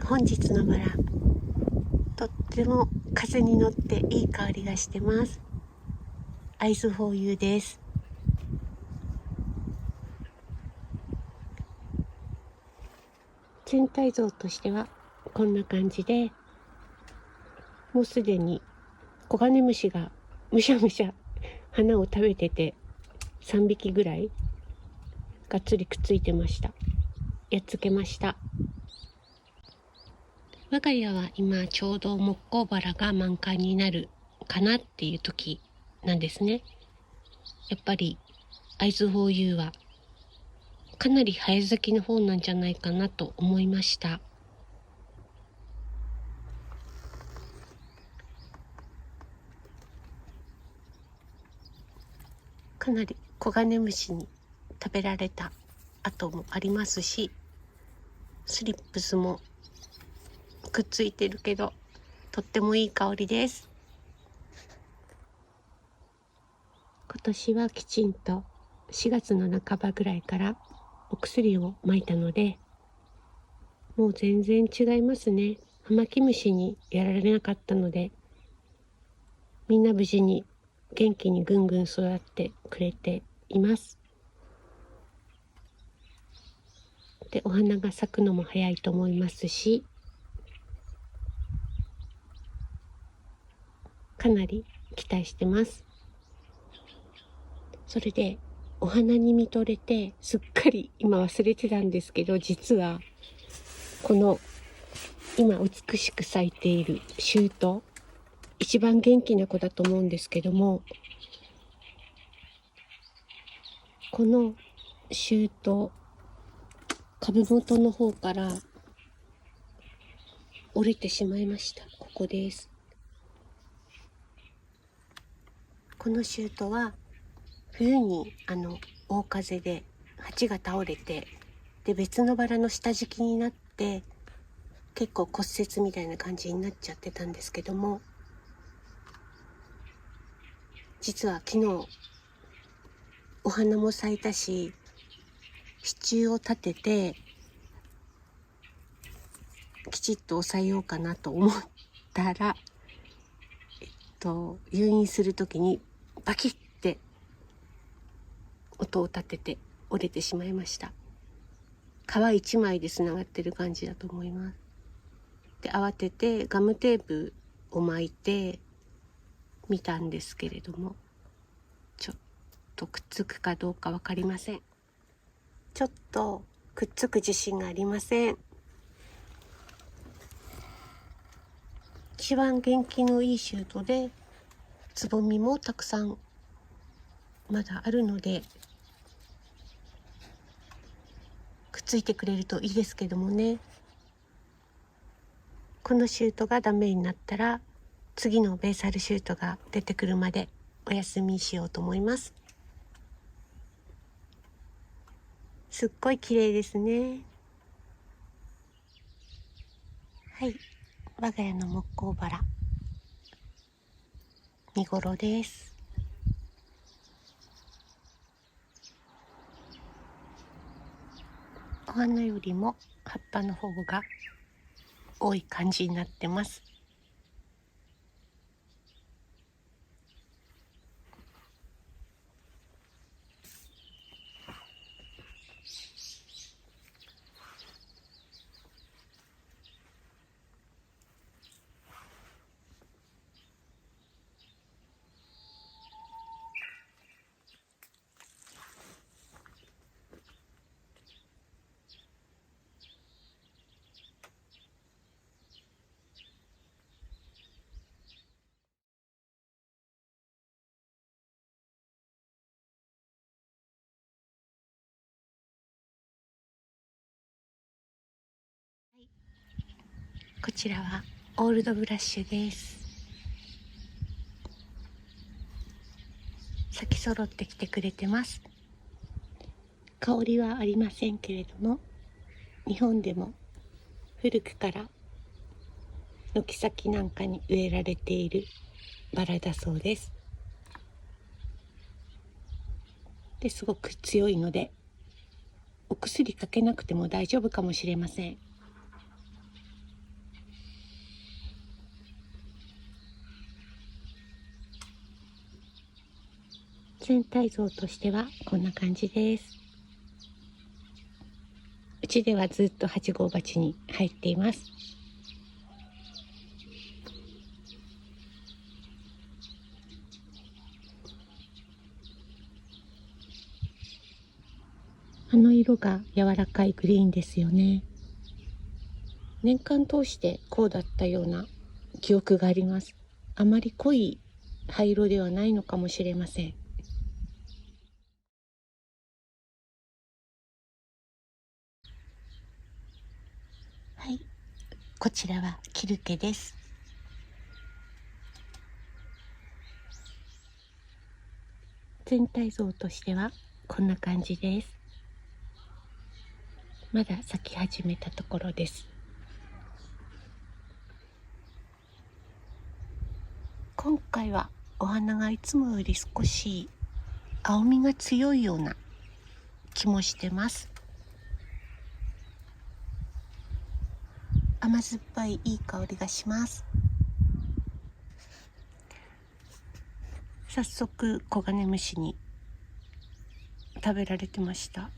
本日のバラ、とっても風に乗っていい香りがしてます。Eyes for You です。全体像としてはこんな感じで、もうすでにコガネムシがむしゃむしゃ花を食べてて、3匹ぐらいがっつりくっついてました。やっつけました。我が家は今ちょうど木工バラが満開になるかなっていう時なんですね。やっぱりEyes for Youはかなり早咲きの方なんじゃないかなと思いました。かなりコガネムシに食べられた跡もありますし、スリップスもくっついてるけど、とってもいい香りです。今年はきちんと4月の半ばぐらいからお薬をまいたので、もう全然違いますね。ハマキムシにやられなかったので、みんな無事に元気にぐんぐん育ってくれています。で、お花が咲くのも早いと思いますし、かなり期待してます。それでお花に見とれてすっかり今忘れてたんですけど、実はこの今美しく咲いているシュート、一番元気な子だと思うんですけども、このシュート株元の方から折れてしまいました。ここです。このシュートは冬に大風で鉢が倒れて、で別のバラの下敷きになって結構骨折みたいな感じになっちゃってたんですけども、実は昨日お花も咲いたし、支柱を立ててきちっと抑えようかなと思ったら、誘引する時にバキッて音を立てて折れてしまいました。皮一枚でつながってる感じだと思います。で、慌ててガムテープを巻いてみたんですけれども、ちょっとくっつくかどうか分かりません。ちょっとくっつく自信がありません。一番元気のいいシュートで、つぼみもたくさんまだあるのでくっついてくれるといいですけどもね。このシュートがダメになったら次のベーサルシュートが出てくるまでお休みしようと思います。すっごい綺麗ですね。はい、我が家の木工バラ見頃です。お花よりも葉っぱの方が多い感じになってます。こちらはオールドブラッシュです。咲き揃ってきてくれてます。香りはありませんけれども、日本でも古くから軒先なんかに植えられているバラだそうです。ですごく強いのでお薬かけなくても大丈夫かもしれません。全体像としてはこんな感じです。うちではずっと8号鉢に入っています。あの色が柔らかいグリーンですよね。年間通してこうだったような記憶があります。あまり濃い灰色ではないのかもしれません。はい、こちらはキルケです。全体像としてはこんな感じです。まだ咲き始めたところです。今回はお花がいつもより少し青みが強いような気もしてます。甘酸っぱいいい香りがします。早速コガネムシに食べられてました。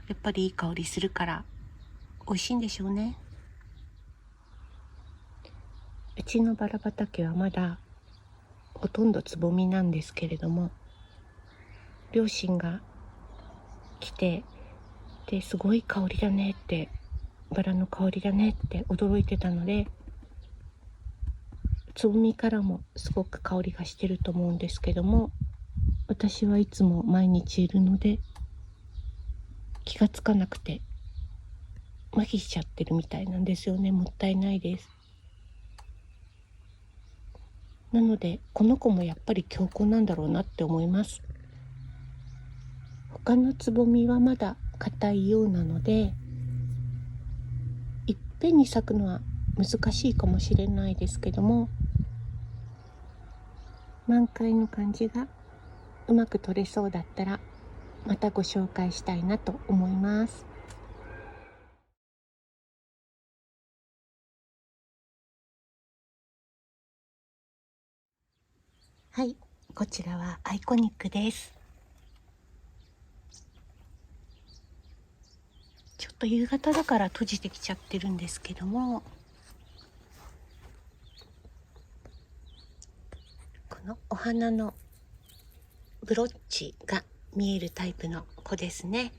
やっぱりいい香りするから美味しいんでしょうね。うちのバラ畑はまだほとんどつぼみなんですけれども、両親が来て、ですごい香りだねって、バラの香りだねって驚いてたので、つぼみからもすごく香りがしてると思うんですけども、私はいつも毎日いるので気がつかなくて麻痺しちゃってるみたいなんですよね。もったいないです。なのでこの子もやっぱり強硬なんだろうなって思います。他のつぼみはまだ硬いようなので、いっぺんに咲くのは難しいかもしれないですけども、満開の感じがうまく取れそうだったらまたご紹介したいなと思います。はい、こちらはアイコニックです。ちょっと夕方だから閉じてきちゃってるんですけども、このお花のブローチが見えるタイプの子ですね。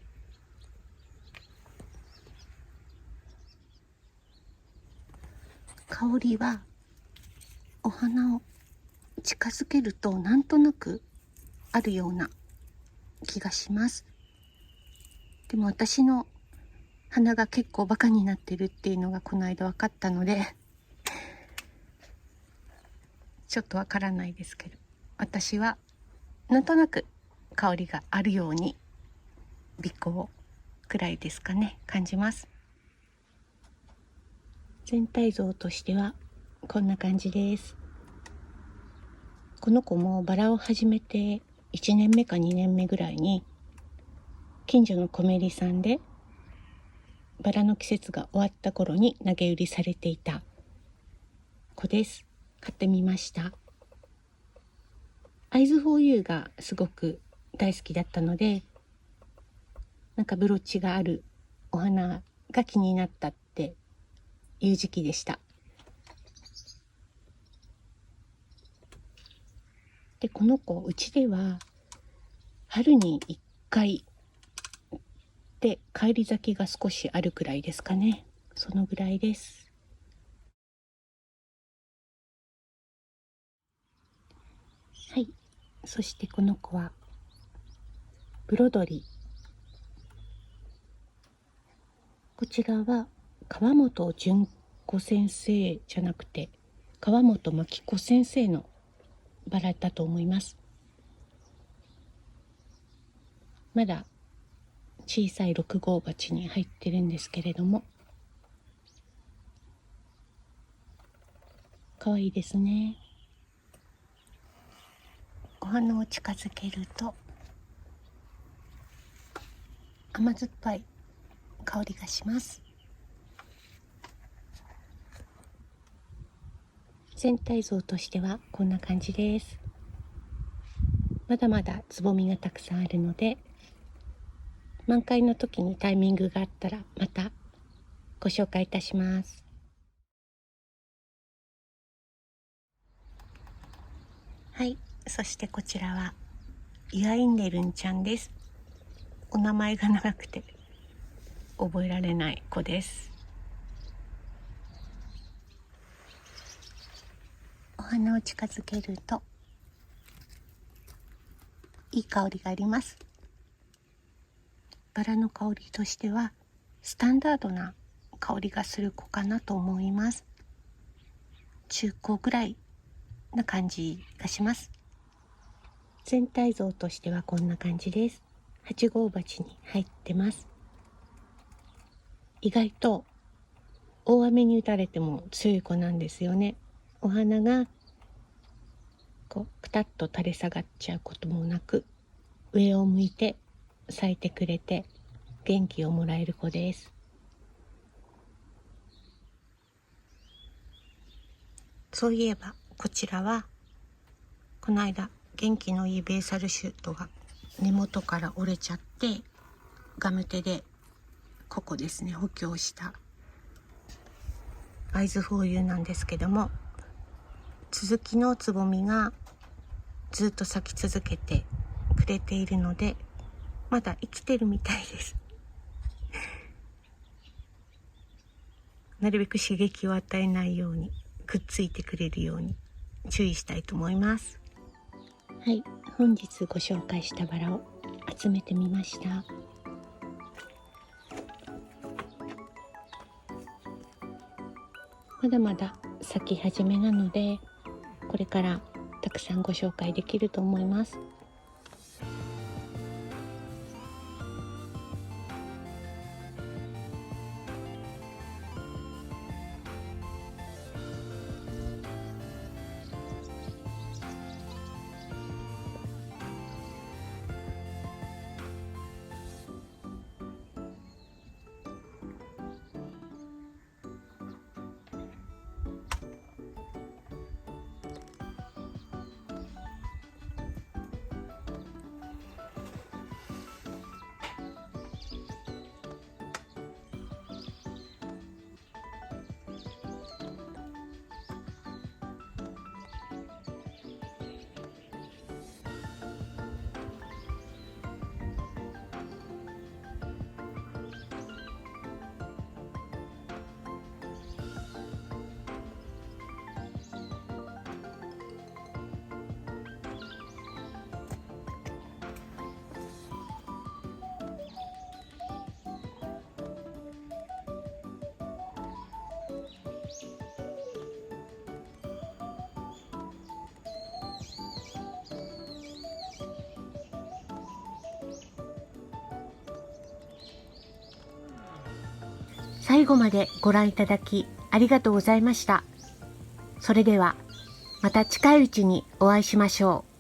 香りはお花を近づけるとなんとなくあるような気がします。でも私の鼻が結構バカになってるっていうのがこの間分かったのでちょっとわからないですけど、私はなんとなく香りがあるように鼻孔くらいですかね、感じます。全体像としてはこんな感じです。この子もバラを始めて1年目か2年目ぐらいに近所のコメリさんでバラの季節が終わった頃に投げ売りされていた子です。買ってみました。アイズフォーユーがすごく大好きだったので、なんかブロッチがあるお花が気になったっていう時期でした。でこの子うちでは春に1回で返り咲きが少しあるくらいですかね。そのぐらいです。はい、そしてこの子はブロドリ。こちらは川本純子先生じゃなくて川本真紀子先生のバラだと思います。まだ小さい6号鉢に入ってるんですけれども、かわいいですね。お花を近づけると甘酸っぱい香りがします。全体像としてはこんな感じです。まだまだつぼみがたくさんあるので、満開の時にタイミングがあったらまたご紹介いたします。はい、そしてこちらはユアインネルンちゃんです。お名前が長くて覚えられない子です。お花を近づけるといい香りがあります。バラの香りとしてはスタンダードな香りがする子かなと思います。中高ぐらいな感じがします。全体像としてはこんな感じです。8号鉢に入ってます。意外と大雨に打たれても強い子なんですよね。お花がこうくたっと垂れ下がっちゃうこともなく、上を向いて咲いてくれて元気をもらえる子です。そういえばこちらはこの間元気のいいベーサルシュートが根元から折れちゃってガムテでここですね補強したアイズフォーユーなんですけども、続きのつぼみがずっと咲き続けてくれているのでまだ生きてるみたいですなるべく刺激を与えないようにくっついてくれるように注意したいと思います。はい、本日ご紹介したバラを集めてみました。まだまだ咲き始めなのでこれからたくさんご紹介できると思います。最後までご覧いただきありがとうございました。それではまた近いうちにお会いしましょう。